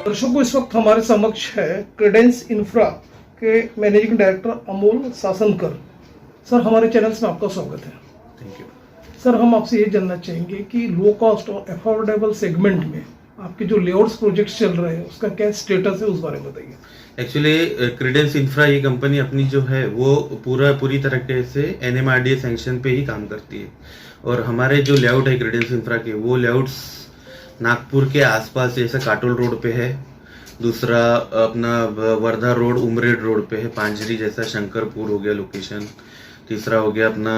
दर्शकों, इस वक्त हमारे समक्ष है क्रेडेंस इंफ्रा के मैनेजिंग डायरेक्टर अमोल सासनकर। सर, हमारे चैनल में आपका स्वागत है। Thank you. सर, हम आपसे ये जानना चाहेंगे कि लो कॉस्ट और अफोर्डेबल सेगमेंट में आपके जो लेआउट्स प्रोजेक्ट्स चल रहे हैं उसका क्या स्टेटस है, उस बारे में बताइए। एक्चुअली क्रेडेंस इंफ्रा ये कंपनी अपनी जो है वो पूरी तरीके से NMRDA सैंक्शन पे ही काम करती है। और हमारे जो लेआउट है क्रेडेंस इंफ्रा के, वो लेआउट्स नागपुर के आसपास जैसे काटोल रोड पे है, दूसरा अपना वर्धा रोड उमरेड रोड पे है, पांजरी जैसा शंकरपुर हो गया लोकेशन, तीसरा हो गया अपना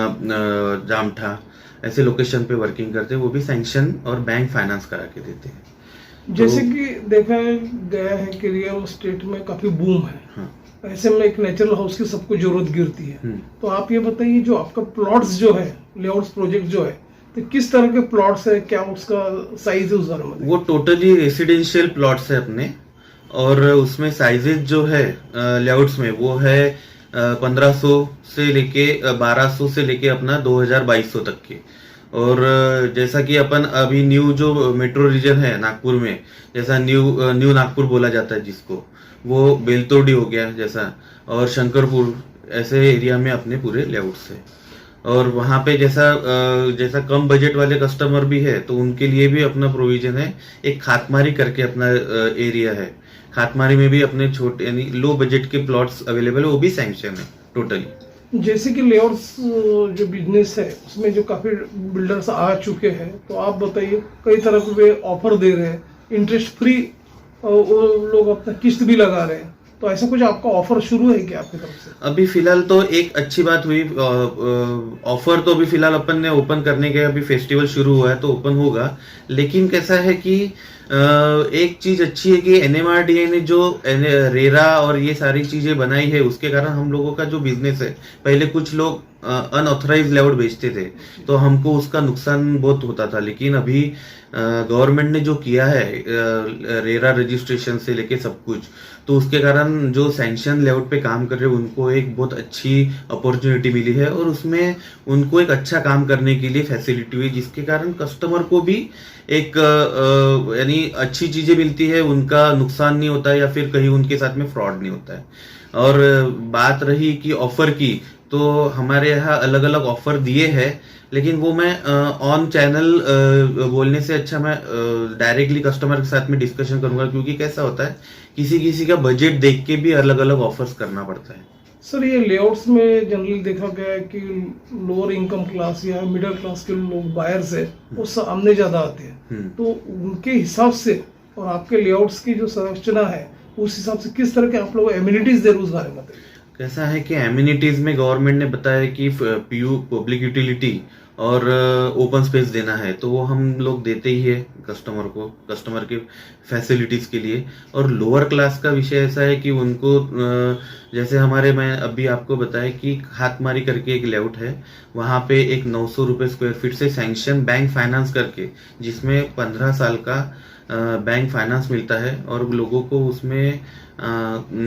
जामठा, ऐसे लोकेशन पे वर्किंग करते हैं। वो भी सैंक्शन और बैंक फाइनेंस करा के देते हैं। जैसे कि देखा गया है कि रियल एस्टेट में काफी बूम है। हाँ। ऐसे में एक नेचुरल हाउस की सबको जरूरत गिरती है। तो आप ये बताइए, जो आपका प्लॉट्स जो है, लेआउट्स प्रोजेक्ट जो है, तो किस तरह के प्लॉट्स है, क्या उसका साइज है, उस बारे में? वो टोटली रेसिडेंशियल प्लॉट्स है अपने, और उसमें साइजेज जो है लेआउट्स में वो है 1500 से लेके 1200 से लेके अपना 2200 तक के। और जैसा कि अपन अभी न्यू जो मेट्रो रीजन है नागपुर में, जैसा न्यू नागपुर बोला जाता है जिसको, वो बेलतोड़ी हो गया जैसा, और शंकरपुर, ऐसे एरिया में अपने पूरे लेआउट्स है। और वहाँ पे जैसा कम बजट वाले कस्टमर भी है तो उनके लिए भी अपना प्रोविजन है। एक खातमारी करके अपना एरिया है, खातमारी में भी अपने छोटे यानी लो बजट के प्लॉट्स अवेलेबल है, वो भी सैंक्शन है टोटली। जैसे कि लेआउट्स जो बिजनेस है उसमें जो काफी बिल्डर्स आ चुके हैं, तो आप बताइए, कई तरह के वे ऑफर दे रहे हैं, इंटरेस्ट फ्री, वो लोग अपना किस्त भी लगा रहे हैं। तो ऐसा कुछ आपका ऑफर शुरू है क्या आपकी तरफ से? अभी फिलहाल तो एक अच्छी बात हुई, ऑफर तो अभी फिलहाल अपन ने ओपन करने के, अभी फेस्टिवल शुरू हुआ है तो ओपन होगा। लेकिन कैसा है कि एक चीज अच्छी है कि NMRDA ने जो रेरा और ये सारी चीजें बनाई है, उसके कारण हम लोगों का जो बिजनेस है, पहले कुछ लोग अनऑथराइज लेआउट बेचते थे तो हमको उसका नुकसान बहुत होता था। लेकिन अभी गवर्नमेंट ने जो किया है रेरा रजिस्ट्रेशन से लेके सब कुछ, तो उसके कारण जो सैंक्शन लेआउट पे काम कर रहे हैं उनको एक बहुत अच्छी अपॉर्चुनिटी मिली है, और उसमें उनको एक अच्छा काम करने के लिए फैसिलिटी हुई, जिसके कारण कस्टमर को भी एक यानी अच्छी चीजें मिलती है, उनका नुकसान नहीं होता है या फिर कहीं उनके साथ में फ्रॉड नहीं होता है। और बात रही कि ऑफर की, तो हमारे यहाँ अलग अलग ऑफर दिए हैं, लेकिन वो मैं ऑन चैनल बोलने से अच्छा मैं डायरेक्टली कस्टमर के साथ में डिस्कशन करूंगा, क्योंकि कैसा होता है किसी किसी का बजट देख के भी अलग अलग ऑफर्स करना पड़ता है। सर, ये लेआउट्स में जनरली देखा गया है कि लोअर इनकम क्लास या मिडिल क्लास के लोग बायर्स है, वो सामने ज्यादा आते हैं। तो उनके हिसाब से और आपके लेआउट्स की जो संरचना है उस हिसाब से किस तरह के आप लोग एमिनिटीज दे रहे, उस बारे में बताइए। कैसा है कि एमिनिटीज में गवर्नमेंट ने बताया कि PU पब्लिक यूटिलिटी और ओपन स्पेस देना है, तो वो हम लोग देते ही है कस्टमर को, कस्टमर के फैसिलिटीज के लिए। और लोअर क्लास का विषय ऐसा है कि उनको जैसे हमारे, मैं अभी आपको बताया कि हाथमारी करके एक लेआउट है, वहां पे एक 900 रुपए स्क्वायर फीट से सैंक्शन बैंक फाइनेंस करके, जिसमें 15 साल का बैंक फाइनेंस मिलता है, और लोगों को उसमें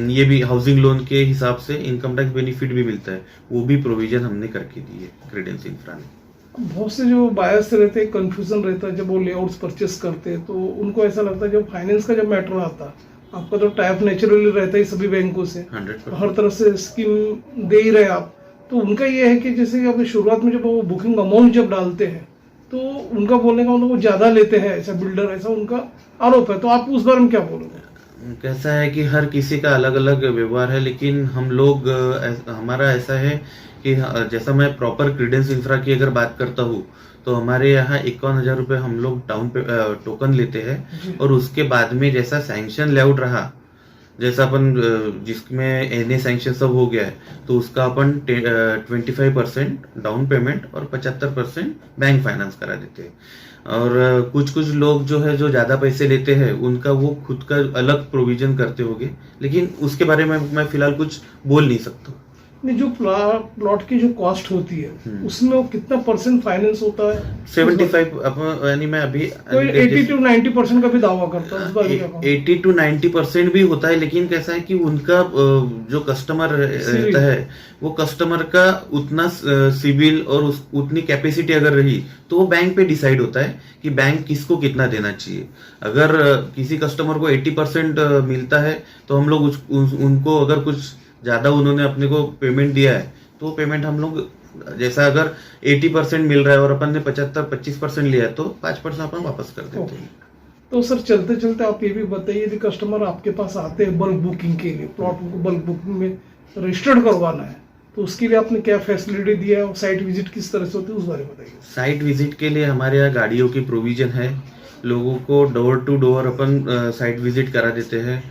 ये भी हाउसिंग लोन के हिसाब से इनकम टैक्स बेनिफिट भी मिलता है, वो भी प्रोविजन हमने करके दी है क्रेडेंस इंफ्रा ने। बहुत से जो बायर्स रहते हैं, कंफ्यूजन रहता है जब वो लेआउट्स परचेस करते हैं, तो उनको ऐसा लगता है जब फाइनेंस का जब मैटर आता है, आपका तो टाइप नेचुरली रहता है सभी बैंकों से, 100% हर तरफ से स्कीम दे ही रहे आप, तो उनका ये है कि जैसे कि अभी शुरुआत में जब वो बुकिंग अमाउंट जब डालते हैं तो उनका बोलने का मतलब वो ज्यादा लेते हैं, ऐसा बिल्डर, ऐसा उनका आरोप है। तो आप उस बारे में क्या बोलोगे? कैसा है कि हर किसी का अलग अलग व्यवहार है, लेकिन हम लोग हमारा ऐसा है कि जैसा मैं प्रॉपर क्रेडेंस इंफ्रा की अगर बात करता हूँ, तो हमारे यहाँ 51,000 रुपये हम लोग डाउन पे टोकन लेते हैं, और उसके बाद में जैसा सैंक्शन लेआउट रहा, जैसा अपन जिसमें NA सैंक्शन सब हो गया है, तो उसका अपन 25% डाउन पेमेंट और 75% बैंक फाइनेंस करा देते हैं। और कुछ लोग जो है जो ज्यादा पैसे लेते हैं, उनका वो खुद का अलग प्रोविजन करते होंगे, लेकिन उसके बारे में मैं फिलहाल कुछ बोल नहीं सकता। नहीं, जो प्लॉट की जो कॉस्ट होती है उसमें वो कितना परसेंट फाइनेंस होता है? 75 यानी मैं अभी कोई 80 to 90% का भी दावा करता है, उस बारे में क्या कहूँ? 80 to 90% भी होता है, लेकिन कैसा है कि उनका जो कस्टमर रहता है वो कस्टमर का उतना सिविल और उतनी कैपेसिटी अगर रही तो वो बैंक पे डिसाइड होता है कि बैंक किसको कितना देना चाहिए। अगर किसी कस्टमर को 80% मिलता है तो हम लोग उनको अगर कुछ ज्यादा उन्होंने अपने को पेमेंट दिया है तो पेमेंट हम लोग, जैसा अगर 80% मिल रहा है और अपन ने 25% लिया है तो 5% अपन वापस कर देते हैं। तो सर चलते चलते आप ये भी बताइए, यदि कस्टमर आपके पास आते हैं बल्क बुकिंग के लिए, प्लॉट को बल्क बुकिंग में रजिस्टर्ड करवाना है, तो उसके लिए आपने क्या फैसिलिटी दिया है और साइट विजिट किस तरह से होती है, उस बारे में बताइए। साइट विजिट के लिए हमारे यहाँ गाड़ियों की प्रोविजन है, लोगों को डोर टू डोर अपन साइट विजिट करा देते हैं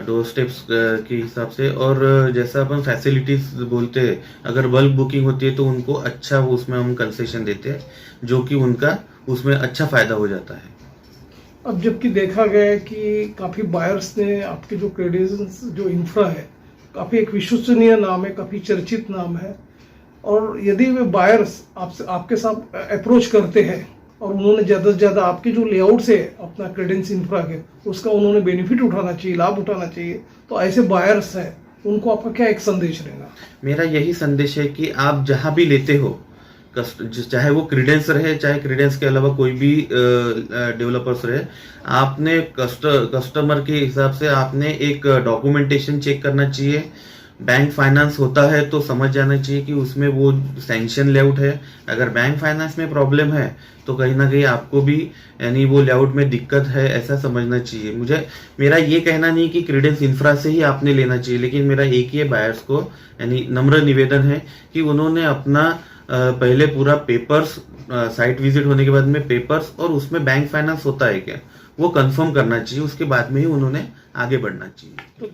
डोर स्टेप्स के हिसाब से। और जैसा अपन फैसिलिटीज बोलते हैं, अगर बल्क बुकिंग होती है तो उनको अच्छा उसमें हम कंसेशन देते हैं, जो कि उनका उसमें अच्छा फायदा हो जाता है। अब जबकि देखा गया है कि काफी बायर्स ने आपके जो क्रेडेंशियल्स, जो इंफ्रा है, काफी एक विश्वसनीय नाम है, काफी चर्चित नाम है, और यदि वे बायर्स आपके साथ अप्रोच करते हैं और उन्होंने ज्यादा से ज्यादा आपके जो लेआउट्स है अपना क्रेडेंस इंफ्रा के, उसका उन्होंने बेनिफिट उठाना चाहिए, लाभ उठाना चाहिए, तो ऐसे बायर्स है उनको आपका क्या एक संदेश रहेगा? मेरा यही संदेश है कि आप जहां भी लेते हो, चाहे वो क्रीडेंस रहे, चाहे क्रीडेंस के अलावा कोई भी डेवलपर्स रहे, आपने कस्टमर के हिसाब से आपने एक डॉक्यूमेंटेशन चेक करना चाहिए। बैंक फाइनेंस होता है तो समझ जाना चाहिए कि उसमें वो सैंक्शन लेआउट है। अगर बैंक फाइनेंस में प्रॉब्लम है तो कहीं ना कहीं आपको भी यानी वो लेआउट में दिक्कत है, ऐसा समझना चाहिए। मेरा ये कहना नहीं कि क्रेडेंस इंफ्रा से ही आपने लेना चाहिए, लेकिन मेरा एक ही बायर्स को यानी नम्र निवेदन है कि उन्होंने अपना पहले पूरा पेपर्स, साइट विजिट होने के बाद में पेपर्स और उसमें बैंक फाइनेंस होता है क्या वो कंफर्म करना चाहिए, उसके बाद में ही उन्होंने आगे बढ़ना चाहिए।